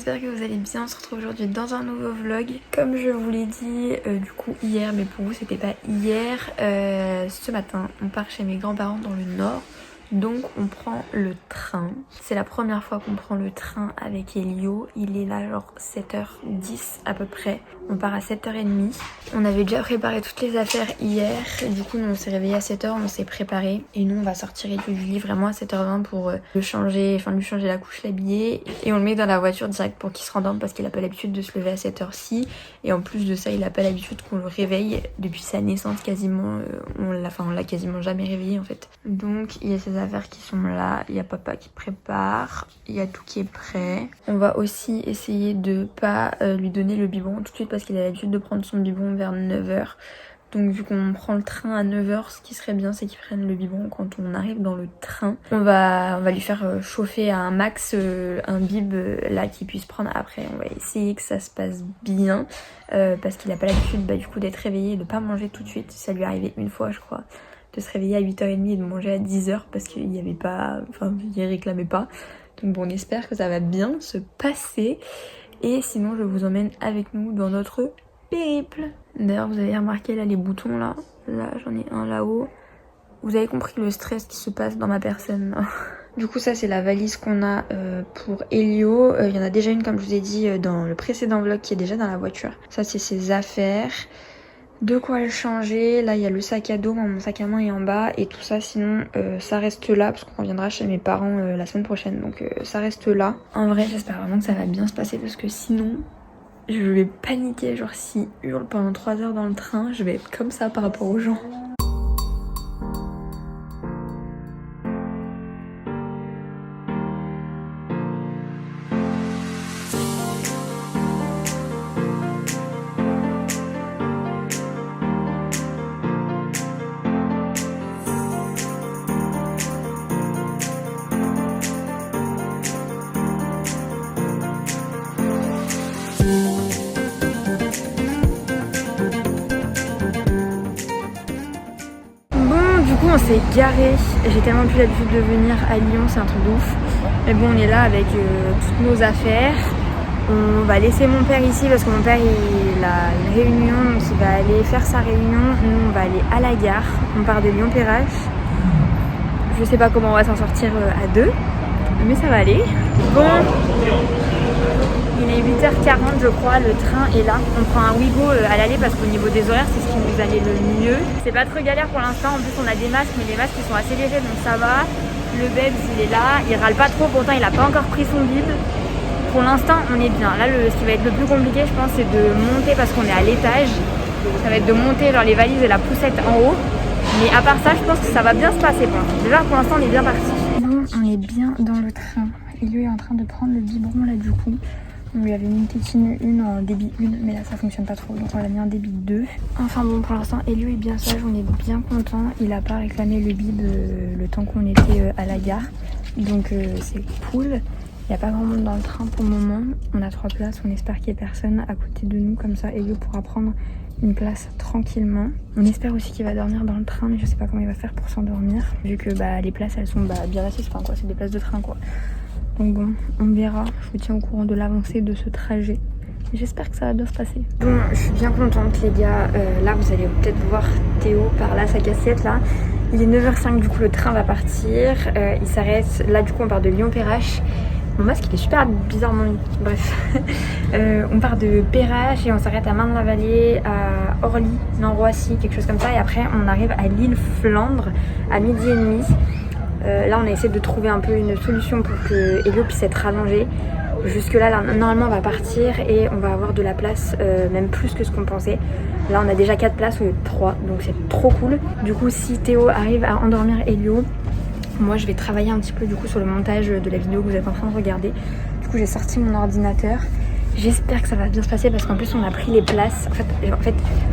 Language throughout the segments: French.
j'espère que vous allez bien. On se retrouve aujourd'hui dans un nouveau vlog. Comme je vous l'ai dit du coup hier, mais pour vous c'était pas hier, ce matin on part chez mes grands-parents dans le nord. Donc on prend le train. C'est la première fois qu'on prend le train avec Elio. Il est là genre 7h10 à peu près. On part à 7h30. On avait déjà préparé toutes les affaires hier. Et du coup nous on s'est réveillé à 7h, on s'est préparé. Et nous on va sortir Elio du lit vraiment à 7h20 pour le changer, lui changer la couche, l'habiller. Et on le met dans la voiture direct pour qu'il se rendorme parce qu'il a pas l'habitude de se lever à cette heure-ci. Et en plus de ça il a pas l'habitude qu'on le réveille depuis sa naissance quasiment. On l'a quasiment jamais réveillé en fait. Donc il y a ces affaires qui sont là, il y a papa qui prépare, il y a tout qui est prêt. On va aussi essayer de pas lui donner le biberon tout de suite parce qu'il a l'habitude de prendre son biberon vers 9h. Donc vu qu'on prend le train à 9h, ce qui serait bien c'est qu'il prenne le biberon quand on arrive dans le train. On va lui faire chauffer à un max un bib là qu'il puisse prendre. Après on va essayer que ça se passe bien parce qu'il a pas l'habitude du coup d'être réveillé et de pas manger tout de suite. Ça lui est arrivé une fois je crois, de se réveiller à 8h30 et de manger à 10h parce qu'il n'y avait pas, il réclamait pas. Donc bon, on espère que ça va bien se passer. Et sinon je vous emmène avec nous dans notre périple. D'ailleurs vous avez remarqué là les boutons là j'en ai un là-haut. Vous avez compris le stress qui se passe dans ma personne là. Du coup ça c'est la valise qu'on a pour Elio. Il y en a déjà une comme je vous ai dit dans le précédent vlog qui est déjà dans la voiture. Ça c'est ses affaires. De quoi le changer, là il y a le sac à dos, mon sac à main est en bas et tout ça sinon ça reste là parce qu'on reviendra chez mes parents la semaine prochaine donc ça reste là. En vrai j'espère vraiment que ça va bien se passer parce que sinon je vais paniquer, genre s'il hurle pendant 3 heures dans le train je vais être comme ça par rapport aux gens. On s'est garé, j'ai tellement plus l'habitude de venir à Lyon, c'est un truc de ouf. Mais bon on est là avec toutes nos affaires. On va laisser mon père ici parce que mon père il a une réunion, donc il va aller faire sa réunion. Nous on va aller à la gare, on part de Lyon-Perrache. Je sais pas comment on va s'en sortir à deux, mais ça va aller. Bon, il est 8h40 je crois, le train est là. On prend un Ouigo à l'aller parce qu'au niveau des horaires c'est ce qui nous allait le mieux. C'est pas trop galère pour l'instant, en plus on a des masques mais les masques ils sont assez légers donc ça va. Le Bebs il est là, il râle pas trop, pourtant il a pas encore pris son bib. Pour l'instant on est bien. Là ce qui va être le plus compliqué je pense c'est de monter parce qu'on est à l'étage. Ça va être de monter genre les valises et la poussette en haut. Mais à part ça je pense que ça va bien se passer pour l'instant. Déjà pour l'instant on est bien parti. Bon on est bien dans le train. Elio est en train de prendre le biberon là du coup. On lui avait mis une tétine 1 en débit 1 mais là ça fonctionne pas trop donc on l'a mis en débit 2. Enfin bon pour l'instant Elio est bien sage, on est bien content. Il a pas réclamé le bib le temps qu'on était à la gare. Donc c'est cool. Il n'y a pas grand monde dans le train pour le moment. On a 3 places, on espère qu'il n'y ait personne à côté de nous. Comme ça Elio pourra prendre une place tranquillement. On espère aussi qu'il va dormir dans le train mais je sais pas comment il va faire pour s'endormir. Vu que les places elles sont bien assises, c'est des places de train quoi. Donc bon, on verra, je vous tiens au courant de l'avancée de ce trajet. J'espère que ça va bien se passer. Bon, je suis bien contente les gars. Là, vous allez peut-être voir Théo par là, sa cassette là. Il est 9h05, du coup le train va partir. Il s'arrête, là du coup on part de Lyon-Perrache. Mon masque il est super bizarrement mis. Bref. On part de Perrache et on s'arrête à Marne-la-Vallée, à Orly, non Roissy, quelque chose comme ça. Et après on arrive à l'île Flandre à 12h30. Là on a essayé de trouver un peu une solution pour que Elio puisse être rallongé. Jusque là normalement on va partir et on va avoir de la place, même plus que ce qu'on pensait. Là on a déjà 4 places au lieu de 3 donc c'est trop cool. Du coup si Théo arrive à endormir Elio, moi je vais travailler un petit peu du coup sur le montage de la vidéo que vous êtes en train de regarder. Du coup j'ai sorti mon ordinateur. J'espère que ça va bien se passer parce qu'en plus on a pris les places. En fait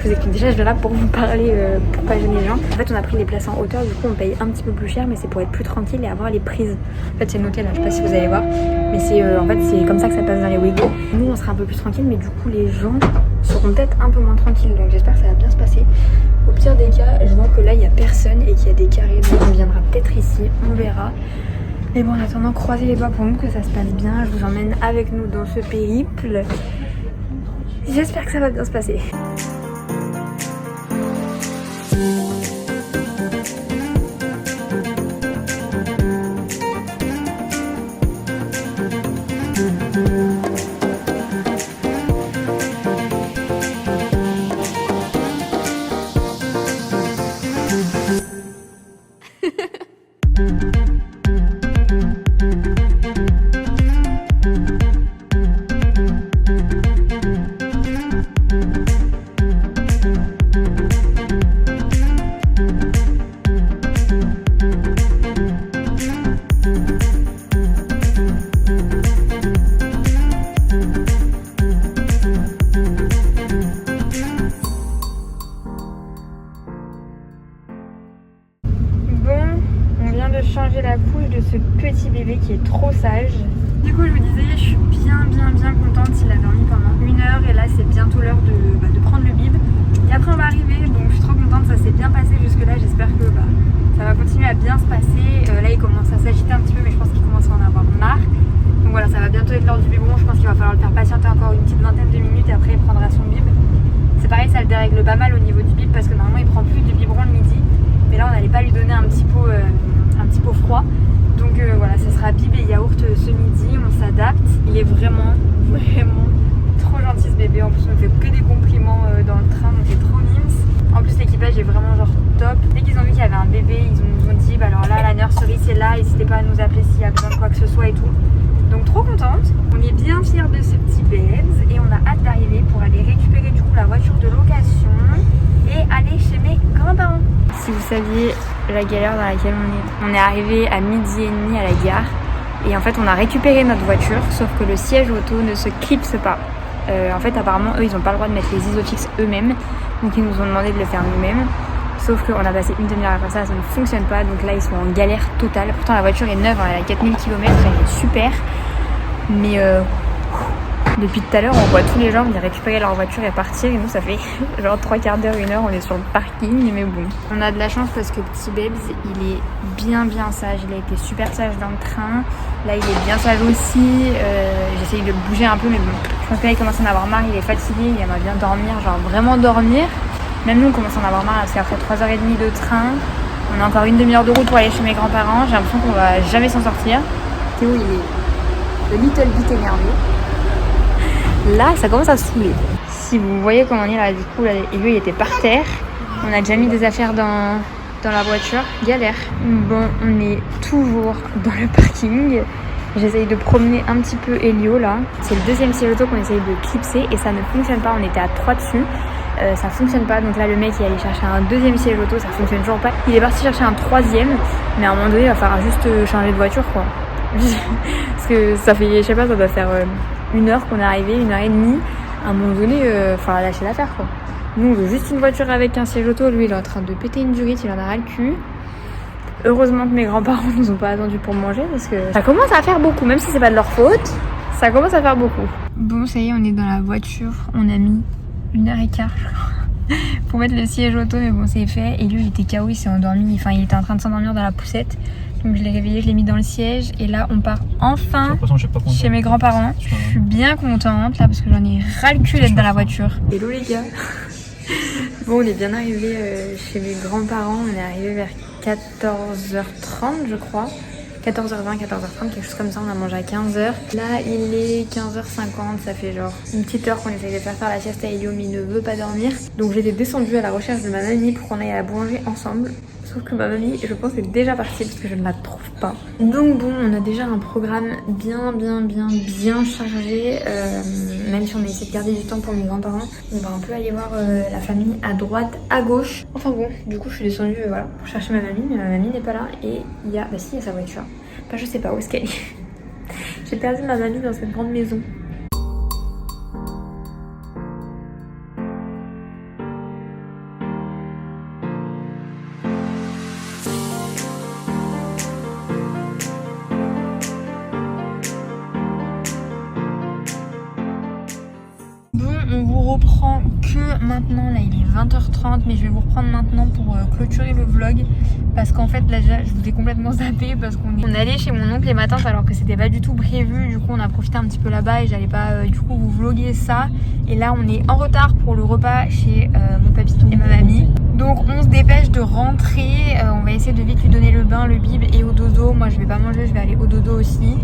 je vous explique déjà, je vais là pour vous parler, pour pas gêner les gens. En fait on a pris les places en hauteur, du coup on paye un petit peu plus cher mais c'est pour être plus tranquille et avoir les prises. En fait c'est noté là, je sais pas si vous allez voir. Mais c'est en fait c'est comme ça que ça passe dans les Ouigo. Nous on sera un peu plus tranquille mais du coup les gens seront peut-être un peu moins tranquilles. Donc j'espère que ça va bien se passer. Au pire des cas, je vois que là il y a personne et qu'il y a des carrés donc on viendra peut-être ici, on verra. Mais bon, en attendant, croisez les doigts pour nous que ça se passe bien. Je vous emmène avec nous dans ce périple. J'espère que ça va bien se passer. Changer la couche de ce petit bébé qui est trop sage. Du coup je vous disais, je suis bien contente. Il a dormi pendant 1 heure et là c'est bientôt l'heure de prendre le bib. Et après on va arriver, donc je suis trop contente, ça s'est bien passé jusque là. J'espère que ça va continuer à bien se passer. Là il commence à s'agiter un petit peu mais je pense qu'il commence à en avoir marre. Donc voilà, ça va bientôt être l'heure du biberon. Je pense qu'il va falloir le faire patienter encore une petite vingtaine de minutes et après il prendra son bib. C'est pareil, ça le dérègle pas mal au niveau du bib parce que normalement il prend plus de biberon le midi. Mais là on n'allait pas lui donner un petit pot froid, donc voilà, ça sera bib et yaourt ce midi. On s'adapte. Il est vraiment trop gentil ce bébé. En plus on fait que des compliments dans le train, donc c'est trop mimes. En plus l'équipage est vraiment genre top. Dès qu'ils ont vu qu'il y avait un bébé, ils nous ont dit bah alors là la nurserie c'est là, n'hésitez pas à nous appeler s'il y a besoin de quoi que ce soit et tout. Donc trop contente. On est bien fiers de ce petit babes et on a hâte d'arriver pour aller récupérer du coup la voiture de location et aller chez mes grands-parents. Si vous saviez la galère dans laquelle on est arrivé à 12h30 à la gare et en fait on a récupéré notre voiture sauf que le siège auto ne se clipse pas. En fait apparemment eux ils n'ont pas le droit de mettre les isofix eux-mêmes, donc ils nous ont demandé de le faire nous-mêmes. Sauf qu'on a passé une demi-heure à faire ça, ça ne fonctionne pas, donc là ils sont en galère totale. Pourtant la voiture est neuve, elle a 4000 km, elle est super. Mais depuis tout à l'heure on voit tous les gens venir récupérer leur voiture et partir, et nous ça fait genre 3 quarts d'heure, 1 heure, on est sur le parking. Mais bon, on a de la chance parce que petit Babes il est bien sage, il a été super sage dans le train. Là il est bien sage aussi, j'essaye de le bouger un peu mais bon, je pense que là il commence à en avoir marre, il est fatigué, il aimerait bien dormir, genre vraiment dormir. Même nous on commence à en avoir marre parce qu'après 3h30 de train, on a encore une demi-heure de route pour aller chez mes grands-parents. J'ai l'impression qu'on va jamais s'en sortir. Théo il est le little bit énervé. Là ça commence à se saouler. Si vous voyez comment on est là, du coup là, et lui il était par terre. On a déjà mis des affaires dans la voiture. Galère. Bon, on est toujours dans le parking. J'essaye de promener un petit peu Elio là. C'est le deuxième siège auto qu'on essaye de clipser et ça ne fonctionne pas. On était à 3 dessus. Ça fonctionne pas, donc là le mec il est allé chercher un deuxième siège auto, ça fonctionne toujours pas. Il est parti chercher un troisième, mais à un moment donné il va falloir juste changer de voiture quoi. Parce que ça fait, je sais pas, ça doit faire 1 heure qu'on est arrivé, 1h30. À un moment donné, il faudra lâcher l'affaire quoi. Nous on veut juste une voiture avec un siège auto, lui il est en train de péter une durite, il en a ras le cul. Heureusement que mes grands-parents nous ont pas attendu pour manger parce que ça commence à faire beaucoup, même si c'est pas de leur faute, ça commence à faire beaucoup. Bon ça y est, on est dans la voiture, on a mis 1h15 je crois pour mettre le siège auto, mais bon c'est fait. Et lui il était KO, il s'est endormi, enfin il était en train de s'endormir dans la poussette, donc je l'ai réveillé, je l'ai mis dans le siège et là on part enfin chez mes grands-parents. Je suis bien contente là parce que j'en ai ras le cul d'être dans la voiture. Hello les gars. Bon on est bien arrivé chez mes grands-parents, on est arrivé vers 14h30 je crois. 14h20, 14h30, quelque chose comme ça, on a mangé à 15h. Là, il est 15h50, ça fait genre une petite heure qu'on essaye de faire la sieste à Elio, mais il ne veut pas dormir. Donc j'étais descendue à la recherche de ma mamie pour qu'on aille à la boulangerie ensemble. Sauf que ma mamie, je pense, est déjà partie parce que je ne la trouve pas. Donc bon, on a déjà un programme bien chargé. Même si on a essayé de garder du temps pour mes grands-parents, on va un peu aller voir la famille à droite, à gauche. Enfin bon, du coup je suis descendue voilà, pour chercher ma mamie, mais ma mamie n'est pas là. Et il y a, bah si, il y a sa voiture. Enfin je sais pas où est-ce qu'elle est. J'ai perdu ma mamie dans cette grande maison. On vous reprend que maintenant, là il est 20h30, mais je vais vous reprendre maintenant pour clôturer le vlog parce qu'en fait là déjà je vous ai complètement zappé parce qu'on est allé chez mon oncle et ma tante alors que c'était pas du tout prévu. Du coup on a profité un petit peu là-bas et j'allais pas du coup vous vlogger ça. Et là on est en retard pour le repas chez mon papito et ma mamie. Donc on se dépêche de rentrer, on va essayer de vite lui donner le bain, le bib et au dodo. Moi je vais pas manger, je vais aller au dodo aussi.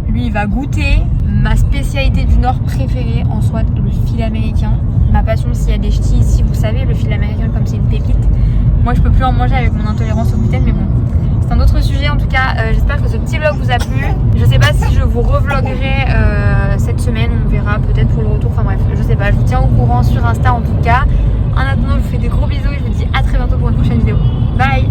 Lui il va goûter ma spécialité du Nord préférée, en soit le fil américain. Ma passion s'il y a des ch'tis ici, vous savez, le fil américain comme c'est une pépite. Moi je peux plus en manger avec mon intolérance au gluten, mais bon, c'est un autre sujet. En tout cas j'espère que ce petit vlog vous a plu. Je sais pas si je vous revloguerai cette semaine, on verra peut-être pour le retour, enfin bref, je sais pas, je vous tiens au courant sur Insta en tout cas. En attendant je vous fais des gros bisous et je vous dis à très bientôt pour une prochaine vidéo. Bye.